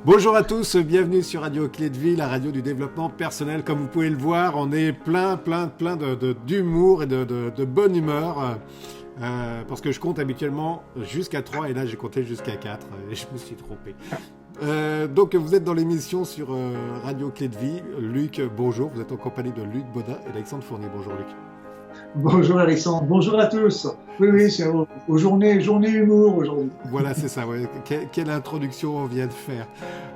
Bonjour à tous, bienvenue sur Radio Clé de Vie, la radio du développement personnel. Comme vous pouvez le voir, on est plein d'humour et de bonne humeur. Parce que je compte habituellement jusqu'à 3 et là j'ai compté jusqu'à 4 et je me suis trompé. Donc vous êtes dans l'émission sur Radio Clé de Vie. Luc, bonjour, vous êtes en compagnie de Luc Baudin et Alexandre Fournier. Bonjour Luc. Bonjour Alexandre, bonjour à tous. Oui, c'est aux journée humour aujourd'hui. Voilà, c'est ça, ouais. Quelle introduction on vient de faire.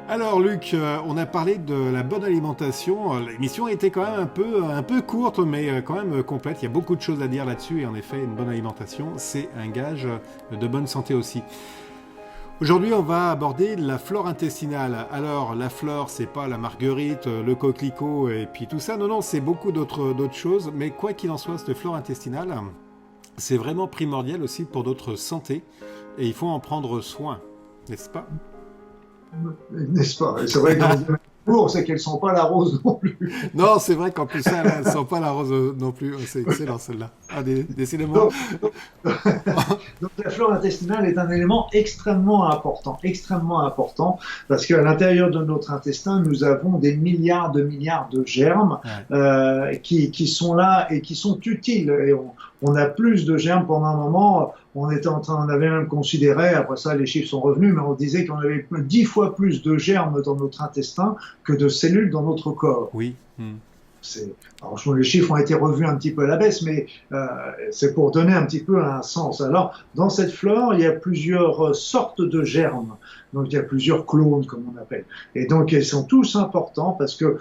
Alors Luc, on a parlé de la bonne alimentation. L'émission a été quand même un peu courte, mais quand même complète. Il y a beaucoup de choses à dire là-dessus et en effet, une bonne alimentation, c'est un gage de bonne santé aussi. Aujourd'hui, on va aborder la flore intestinale. Alors, la flore, c'est pas la marguerite, le coquelicot et puis tout ça. Non, c'est beaucoup d'autres choses. Mais quoi qu'il en soit, cette flore intestinale, c'est vraiment primordial aussi pour notre santé. Et il faut en prendre soin, n'est-ce pas ? N'est-ce pas ? C'est vrai que dans les cours, c'est qu'elles ne sont pas la rose non plus. Non, c'est vrai qu'en plus, elles ne sont pas la rose non plus. C'est excellent, celle-là. Ah, décidément. Donc, la flore intestinale est un élément extrêmement important, parce qu'à l'intérieur de notre intestin, nous avons des milliards de germes qui sont là et qui sont utiles. Et on a plus de germes pendant un moment. On avait même considéré, après ça les chiffres sont revenus, mais on disait qu'on avait 10 fois plus de germes dans notre intestin que de cellules dans notre corps. Oui. Alors, les chiffres ont été revus un petit peu à la baisse, mais c'est pour donner un petit peu un sens. Alors, dans cette flore, il y a plusieurs sortes de germes. Donc, il y a plusieurs clones, comme on appelle. Et donc, ils sont tous importants parce que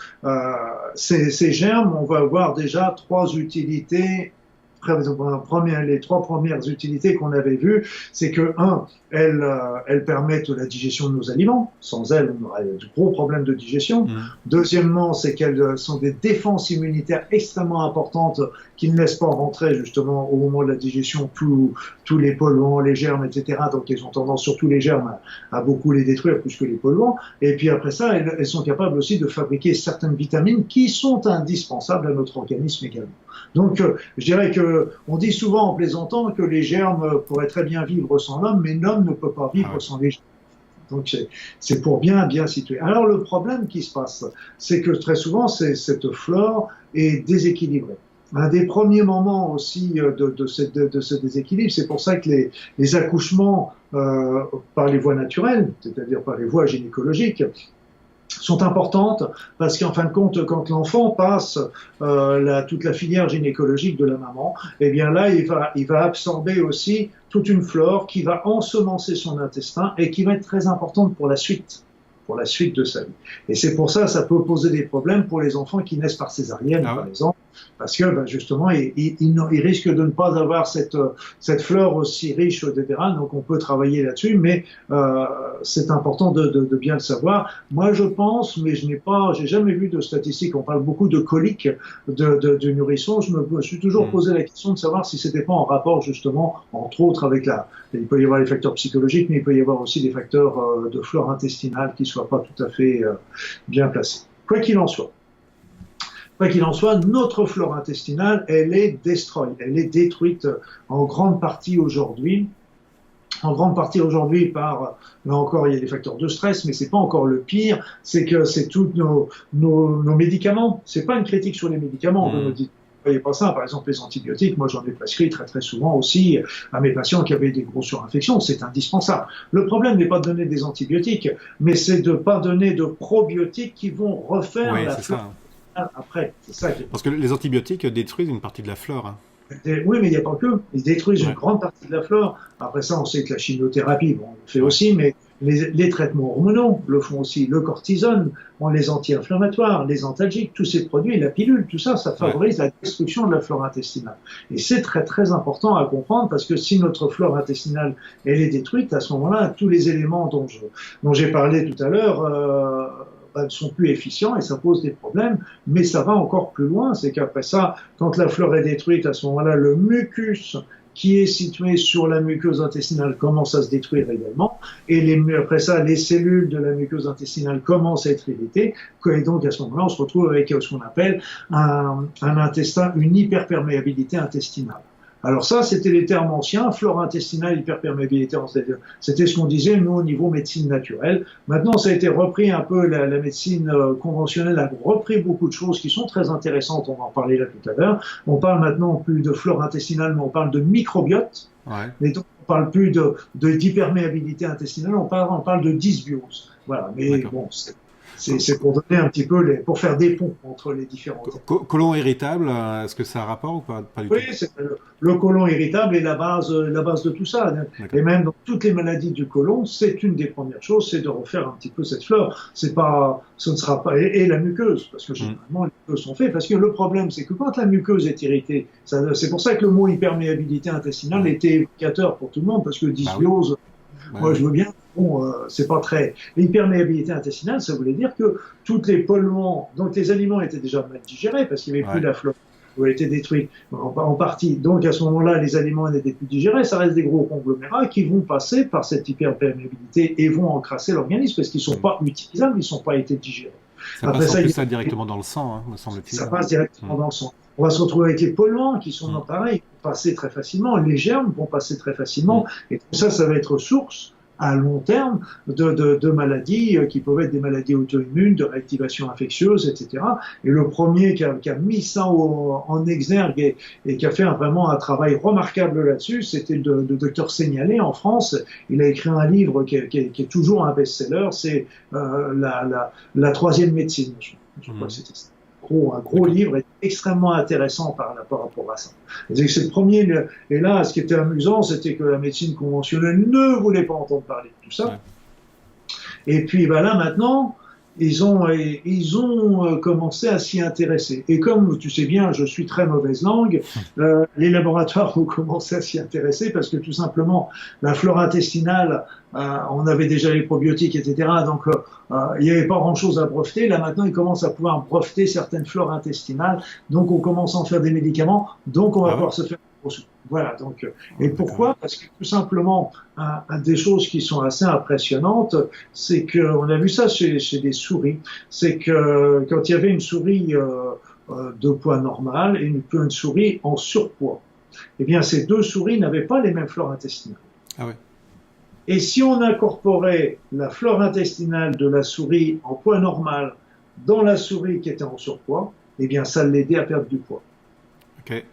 ces germes, on va avoir déjà 3 utilités. Les 3 premières utilités qu'on avait vues, c'est que, elles permettent la digestion de nos aliments. Sans elles, on aurait de gros problèmes de digestion. Deuxièmement, c'est qu'elles sont des défenses immunitaires extrêmement importantes qui ne laissent pas rentrer, justement, au moment de la digestion, tous les polluants, les germes, etc. Donc, elles ont tendance, surtout les germes, à beaucoup les détruire plus que les polluants. Et puis après ça, elles sont capables aussi de fabriquer certaines vitamines qui sont indispensables à notre organisme également. Donc, je dirais que on dit souvent en plaisantant que les germes pourraient très bien vivre sans l'homme, mais l'homme ne peut pas vivre sans les germes. Donc, c'est pour bien situer. Alors, le problème qui se passe, c'est que très souvent, cette flore est déséquilibrée. Un des premiers moments aussi de ce déséquilibre, c'est pour ça que les accouchements par les voies naturelles, c'est-à-dire par les voies gynécologiques, sont importantes parce qu'en fin de compte, quand l'enfant passe toute la filière gynécologique de la maman, eh bien là, il va absorber aussi toute une flore qui va ensemencer son intestin et qui va être très importante pour la suite de sa vie. Et c'est pour ça peut poser des problèmes pour les enfants qui naissent par césarienne, par exemple, parce que justement, ils risquent de ne pas avoir cette flore aussi riche, etc. Donc on peut travailler là-dessus, mais c'est important de bien le savoir. Moi, je pense, mais j'ai jamais vu de statistiques. On parle beaucoup de coliques du nourrisson. Je me suis toujours posé la question de savoir si c'était pas en rapport justement, entre autres, avec il peut y avoir les facteurs psychologiques, mais il peut y avoir aussi des facteurs de flore intestinale qui soient pas tout à fait bien placés. Quoi qu'il en soit, notre flore intestinale, elle est détruite en grande partie aujourd'hui. Par, là encore, il y a des facteurs de stress, mais c'est pas encore le pire, c'est que c'est tous nos médicaments. C'est pas une critique sur les médicaments, on me dit. Voyez pas ça, par exemple les antibiotiques, moi j'en ai prescrit très souvent aussi à mes patients qui avaient des grosses surinfections, c'est indispensable. Le problème n'est pas de donner des antibiotiques, mais c'est de pas donner de probiotiques qui vont refaire la flore après. C'est ça Parce que les antibiotiques détruisent une partie de la flore. Oui, mais il n'y a pas que. Ils détruisent une grande partie de la flore. Après ça, on sait que la chimiothérapie, on le fait aussi, mais les traitements hormonaux le font aussi. Le cortisone, les anti-inflammatoires, les antalgiques, tous ces produits, la pilule, tout ça, ça favorise la destruction de la flore intestinale. Et c'est très important à comprendre parce que si notre flore intestinale, elle est détruite, à ce moment-là, tous les éléments dont j'ai parlé tout à l'heure, ne sont plus efficients et ça pose des problèmes, mais ça va encore plus loin, c'est qu'après ça, quand la flore est détruite, à ce moment-là, le mucus qui est situé sur la muqueuse intestinale commence à se détruire également, et après ça, les cellules de la muqueuse intestinale commencent à être irritées, et donc à ce moment-là, on se retrouve avec ce qu'on appelle un intestin, une hyperperméabilité intestinale. Alors ça, c'était les termes anciens, flore intestinale, hyperperméabilité, c'est-à-dire, c'était ce qu'on disait, nous, au niveau médecine naturelle. Maintenant, ça a été repris un peu, la médecine conventionnelle a repris beaucoup de choses qui sont très intéressantes, on va en parler là tout à l'heure. On parle maintenant plus de flore intestinale, mais on parle de microbiote. Ouais. Mais donc, on parle plus d'hyperméabilité intestinale, on parle de dysbiose. Voilà, mais bon, c'est pour donner un petit peu pour faire des ponts entre les différents. Côlon irritable, est-ce que ça a un rapport ou pas du tout? Oui, c'est le côlon irritable est la base de tout ça. Et même dans toutes les maladies du côlon, c'est une des premières choses, c'est de refaire un petit peu cette flore. Ce ne sera pas, et la muqueuse, parce que généralement les muqueuses sont faites, parce que le problème, c'est que quand la muqueuse est irritée, c'est pour ça que le mot hyperméabilité intestinale était évocateur pour tout le monde, parce que dysbiose, moi je veux bien. Bon, c'est pas très. L'hyperméabilité intestinale, ça voulait dire que toutes les polluants, donc les aliments étaient déjà mal digérés parce qu'il n'y avait plus la flore, qui a été détruite en partie. Donc à ce moment-là, les aliments n'étaient plus digérés. Ça reste des gros conglomérats qui vont passer par cette hyperperméabilité et vont encrasser l'organisme parce qu'ils sont pas utilisables, ils sont pas été digérés. Ça passe en plus ça directement dans le sang, hein, me semble-t-il. Ça passe directement dans le sang. On va se retrouver avec les polluants qui sont pareil, vont passer très facilement. Les germes vont passer très facilement. Et tout ça, ça va être source à long terme de maladies qui peuvent être des maladies auto-immunes, de réactivation infectieuse, etc. Et le premier qui a mis ça en exergue et qui a fait vraiment un travail remarquable là-dessus, c'était le docteur Seignalé en France. Il a écrit un livre qui est toujours un best-seller, c'est la troisième médecine. Je crois que c'était ça. Un gros livre est extrêmement intéressant par rapport à ça. C'est le premier, et là, ce qui était amusant, c'était que la médecine conventionnelle ne voulait pas entendre parler de tout ça. Ouais. Et puis, là, maintenant, ils ont commencé à s'y intéresser. Et comme tu sais bien, je suis très mauvaise langue, les laboratoires ont commencé à s'y intéresser parce que tout simplement, la flore intestinale, on avait déjà les probiotiques, etc. Donc, il n'y avait pas grand-chose à breveter. Là, maintenant, ils commencent à pouvoir breveter certaines flores intestinales. Donc, on commence à en faire des médicaments. Donc, on va pouvoir se faire. Voilà, donc, et pourquoi? Parce que tout simplement, des choses qui sont assez impressionnantes, c'est que, on a vu ça chez des souris, c'est que quand il y avait une souris de poids normal et une souris en surpoids, eh bien, ces deux souris n'avaient pas les mêmes flores intestinales. Ah ouais. Et si on incorporait la flore intestinale de la souris en poids normal dans la souris qui était en surpoids, eh bien, ça l'aidait à perdre du poids. Ok.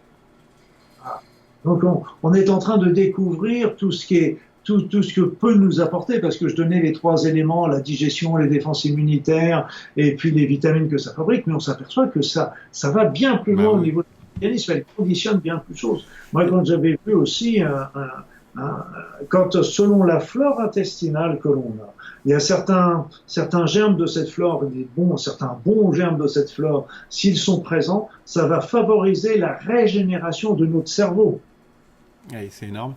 Donc, on est en train de découvrir tout ce que peut nous apporter, parce que je donnais les trois éléments, la digestion, les défenses immunitaires, et puis les vitamines que ça fabrique, mais on s'aperçoit que ça va bien plus loin au niveau de l'organisme, elle conditionne bien plus de choses. Moi, quand j'avais vu aussi quand selon la flore intestinale que l'on a, il y a certains germes de cette flore, certains bons germes de cette flore, s'ils sont présents, ça va favoriser la régénération de notre cerveau. Oui, c'est énorme.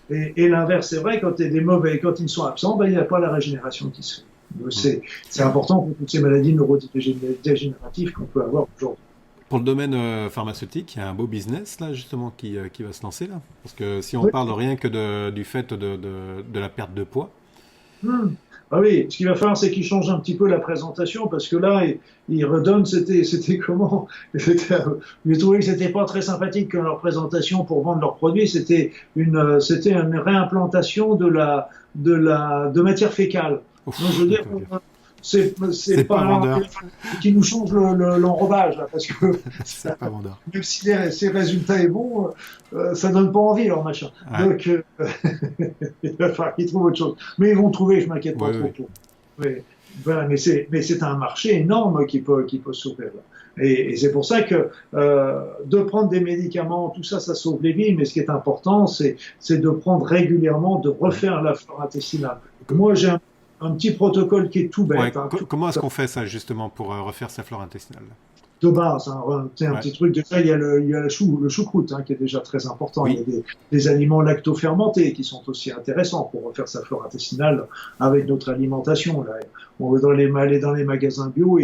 Et l'inverse, c'est vrai, quand il y a des mauvais, quand ils sont absents, il n'y a pas la régénération qui se fait. C'est important pour toutes ces maladies neurodégénératives qu'on peut avoir aujourd'hui. Pour le domaine pharmaceutique, il y a un beau business là justement qui va se lancer là, parce que si on parle rien que du fait de la perte de poids. Ah oui, ce qu'il va falloir, c'est qu'il change un petit peu la présentation, parce que là, il redonne, c'était comment? J'ai trouvé que c'était pas très sympathique comme leur présentation pour vendre leurs produits. C'était une réimplantation de matière fécale. Ouf, donc je veux dire, c'est pas qui nous change l'enrobage là, parce que c'est pas vendeur. Même si les résultats est bon, ça donne pas envie leur machin. Ouais. Donc il va falloir qu'ils trouvent autre chose. Mais ils vont trouver, je m'inquiète pas trop. Mais, voilà, mais c'est un marché énorme qui peut s'ouvrir là. Et c'est pour ça que de prendre des médicaments, tout ça, ça sauve les vies. Mais ce qui est important, c'est de prendre régulièrement, de refaire la flore intestinale. Moi, j'ai un petit protocole qui est tout bête. Ouais, comment est-ce qu'on fait ça justement pour refaire sa flore intestinale? De base, un petit truc. Déjà, il y a le choucroute qui est déjà très important. Oui. Il y a des aliments lactofermentés qui sont aussi intéressants pour refaire sa flore intestinale avec notre alimentation. Là, on va aller dans les magasins bio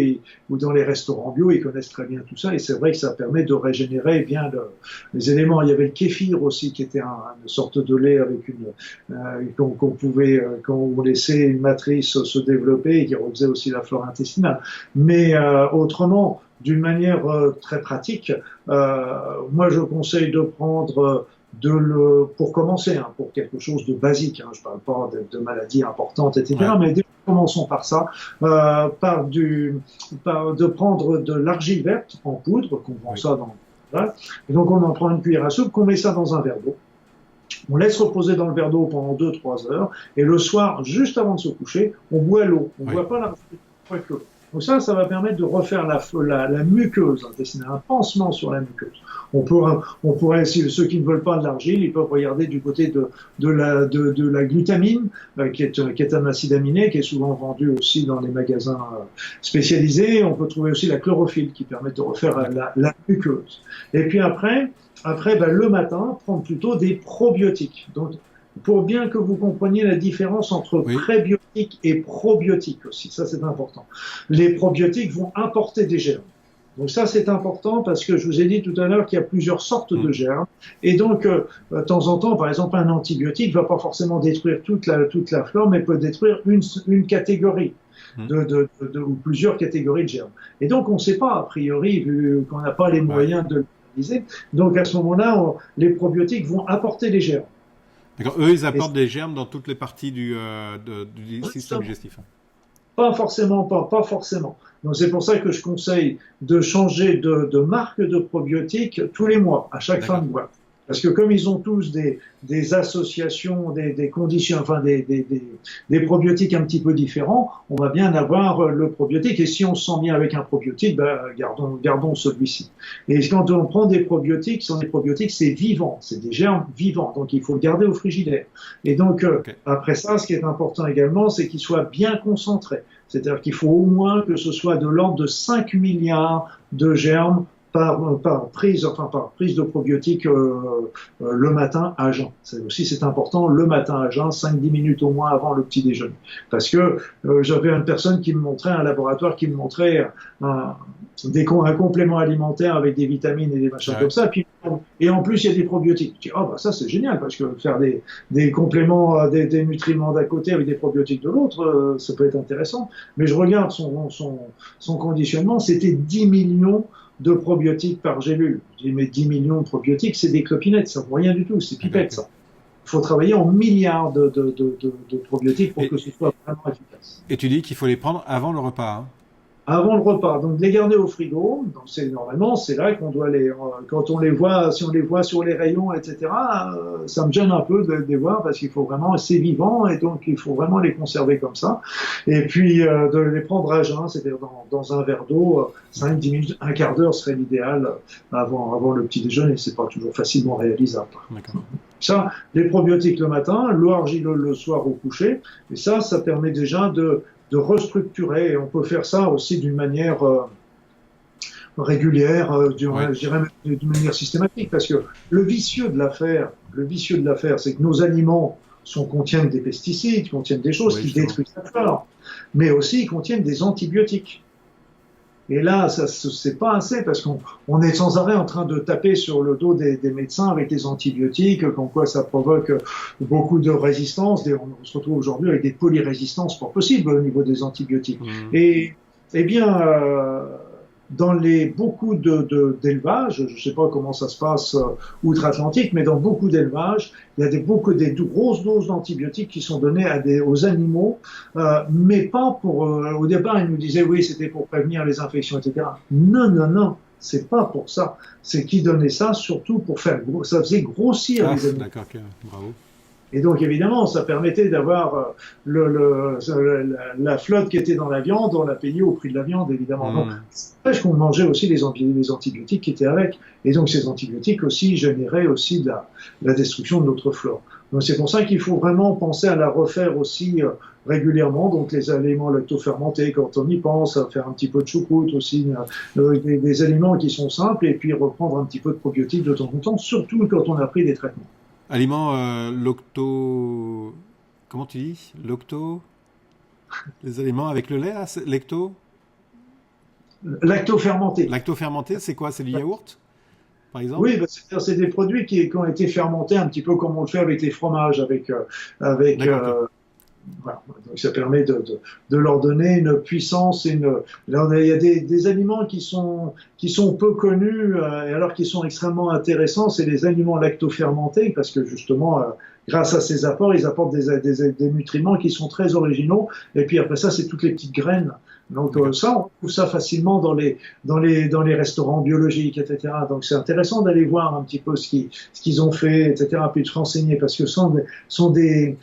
ou dans les restaurants bio, ils connaissent très bien tout ça, et c'est vrai que ça permet de régénérer bien les éléments. Il y avait le kéfir aussi, qui était une sorte de lait avec qu'on pouvait, quand on laissait une matrice se développer et qui refaisait aussi la flore intestinale. Mais autrement, d'une manière très pratique, moi je conseille de prendre pour commencer, hein, pour quelque chose de basique, hein, je parle pas de maladies importantes, etc., Ouais. mais déjà, commençons par ça, de prendre de l'argile verte en poudre, qu'on vend Oui. ça dans, voilà. Et donc on en prend une cuillère à soupe, qu'on met ça dans un verre d'eau. On laisse reposer dans le verre d'eau pendant 2-3 heures, et le soir, juste avant de se coucher, on boit l'eau. On ne Oui. boit pas l'argile, on boit que l'eau. Donc ça va permettre de refaire la muqueuse intestinale, un pansement sur la muqueuse. On pourrait, ceux qui ne veulent pas de l'argile, ils peuvent regarder du côté de la glutamine, qui est un acide aminé, qui est souvent vendu aussi dans les magasins spécialisés. On peut trouver aussi la chlorophylle, qui permet de refaire la muqueuse. Et puis après, le matin, prendre plutôt des probiotiques. Donc, pour bien que vous compreniez la différence entre prébiotiques et probiotiques aussi, ça c'est important. Les probiotiques vont apporter des germes. Donc ça c'est important parce que je vous ai dit tout à l'heure qu'il y a plusieurs sortes de germes. Et donc, de temps en temps, par exemple, un antibiotique ne va pas forcément détruire toute la flore, mais peut détruire une catégorie. Ou plusieurs catégories de germes. Et donc, on ne sait pas, a priori, vu qu'on n'a pas les moyens de l'utiliser. Donc, à ce moment-là, les probiotiques vont apporter des germes. D'accord. Eux, ils apportent des germes dans toutes les parties du système digestif. Pas forcément. Donc, c'est pour ça que je conseille de changer de marque de probiotiques tous les mois, à chaque fin de mois. Parce que comme ils ont tous des associations, des conditions, enfin des probiotiques un petit peu différents, on va bien avoir le probiotique. Et si on se sent bien avec un probiotique, gardons celui-ci. Et quand on prend des probiotiques, c'est vivant, c'est des germes vivants. Donc il faut le garder au frigidaire. Et donc après ça, ce qui est important également, c'est qu'il soit bien concentré. C'est-à-dire qu'il faut au moins que ce soit de l'ordre de 5 milliards de germes par prise de probiotiques le matin à jeun. C'est important, le matin à jeun, 5-10 minutes au moins avant le petit déjeuner. Parce que j'avais une personne qui me montrait, un laboratoire qui me montrait un complément alimentaire avec des vitamines et des machins comme ça, et en plus il y a des probiotiques. Je dis, ça c'est génial, parce que faire des compléments, des nutriments d'un côté avec des probiotiques de l'autre, ça peut être intéressant. Mais je regarde son conditionnement, c'était 10 millions de probiotiques par gélule. Je dis, mais 10 millions de probiotiques, c'est des clopinettes, ça vaut rien du tout, c'est pipette, ça. Il faut travailler en milliards de probiotiques pour que ce soit vraiment efficace. Et tu dis qu'il faut les prendre avant le repas, hein? Avant le repas, donc les garder au frigo. Donc normalement c'est là qu'on doit quand on les voit, si on les voit sur les rayons, etc. Ça me gêne un peu de les voir parce qu'il faut vraiment, c'est vivant et donc il faut vraiment les conserver comme ça. Et puis de les prendre à jeun, c'est-à-dire dans un verre d'eau, 5-10 minutes, un quart d'heure serait l'idéal avant le petit déjeuner. C'est pas toujours facilement réalisable. D'accord. Ça, les probiotiques le matin, l'eau argileuse le soir au coucher, et ça permet déjà de restructurer. Et on peut faire ça aussi d'une manière régulière, je dirais même d'une manière systématique, parce que le vicieux de l'affaire, c'est que nos aliments contiennent des pesticides, contiennent des choses qui détruisent la flore, mais aussi ils contiennent des antibiotiques. Et là, c'est pas assez parce qu'on est sans arrêt en train de taper sur le dos des médecins avec des antibiotiques, comme quoi ça provoque beaucoup de résistance. On se retrouve aujourd'hui avec des polyrésistances pas possibles au niveau des antibiotiques. Et bien, dans beaucoup d'élevages, je ne sais pas comment ça se passe outre-Atlantique, mais dans beaucoup d'élevages, il y a des grosses doses d'antibiotiques qui sont données aux animaux, mais pas pour. Au départ, ils nous disaient oui, c'était pour prévenir les infections, etc. Non, c'est pas pour ça. C'est qu'ils donnaient ça surtout pour ça faisait grossir les animaux. D'accord, bravo. Et donc, évidemment, ça permettait d'avoir la flotte qui était dans la viande, on l'a payé au prix de la viande, évidemment. Donc, c'est vrai qu'on mangeait aussi les antibiotiques qui étaient avec. Et donc, ces antibiotiques aussi généraient aussi de la destruction de notre flore. Donc, c'est pour ça qu'il faut vraiment penser à la refaire aussi régulièrement. Donc, les aliments lactofermentés, quand on y pense, à faire un petit peu de choucroute aussi, des aliments qui sont simples, et puis reprendre un petit peu de probiotiques de temps en temps, surtout quand on a pris des traitements. Aliments comment tu dis? Les aliments avec le lait, là, Lactofermenté. Lactofermenté, c'est quoi? C'est du yaourt, par exemple? Oui, c'est des produits qui ont été fermentés un petit peu comme on le fait avec les fromages, avec Voilà. Donc ça permet de leur donner une puissance. Là, il y a des aliments qui sont peu connus, et alors qu'ils sont extrêmement intéressants, c'est les aliments lactofermentés, parce que justement, grâce à ces apports, ils apportent des nutriments qui sont très originaux. Et puis après ça, c'est toutes les petites graines. Donc ça, on trouve ça facilement dans les restaurants biologiques, etc. Donc c'est intéressant d'aller voir un petit peu ce qu'ils ont fait, etc. Puis de se renseigner, parce que ce sont des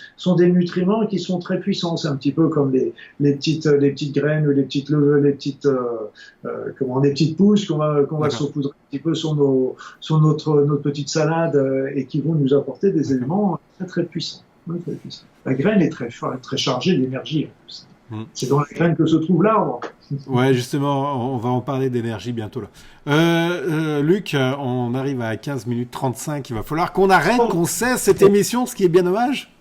nutriments qui sont très puissants. C'est un petit peu comme les petites graines ou les petites pousses qu'on va saupoudrer un petit peu sur notre petite salade, et qui vont nous apporter des éléments très très puissants. Très puissants. La graine est très chargée d'énergie. C'est dans la graine que se trouve l'arbre. Ouais, justement, on va en parler d'énergie bientôt là. Luc, on arrive à 15 minutes 35. Il va falloir qu'on arrête, qu'on cesse cette émission, ce qui est bien dommage.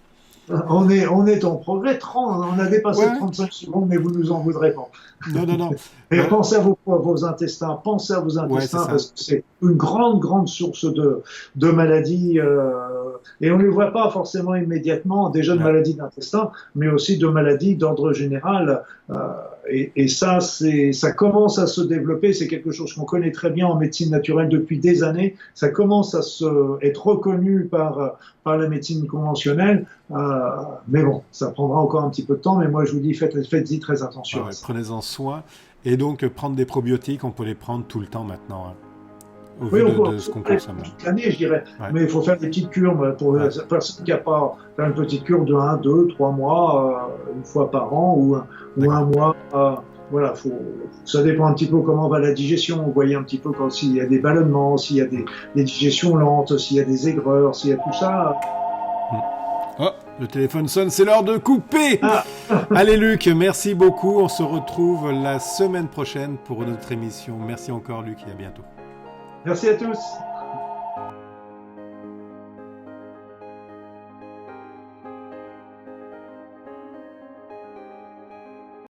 On est en progrès. On a dépassé 35 secondes, mais vous nous en voudrez pas. Non. Et pensez à vos intestins. Pensez à vos intestins, parce que c'est une grande source de maladies. Et on ne les voit pas forcément immédiatement, déjà de maladies d'intestin, mais aussi de maladies d'ordre général. Et ça commence à se développer. C'est quelque chose qu'on connaît très bien en médecine naturelle depuis des années. Ça commence à être reconnu par la médecine conventionnelle. Mais bon, ça prendra encore un petit peu de temps. Mais moi, je vous dis, faites-y très attention. Prenez-en soin. Et donc, prendre des probiotiques, on peut les prendre tout le temps maintenant. Au oui, vu de ce qu'on consomme. Toute l'année, je dirais. Ouais. Mais il faut faire des petites cures. Pour la personne qui n'a pas, faire une petite cure de 1, 2, 3 mois, une fois par an, ou un mois. Voilà, ça dépend un petit peu comment va la digestion. Vous voyez un petit peu s'il y a des ballonnements, s'il y a des digestions lentes, s'il y a des aigreurs, s'il y a tout ça. Oh, le téléphone sonne, c'est l'heure de couper. Allez Luc, merci beaucoup. On se retrouve la semaine prochaine pour notre émission. Merci encore Luc et à bientôt. Merci à tous.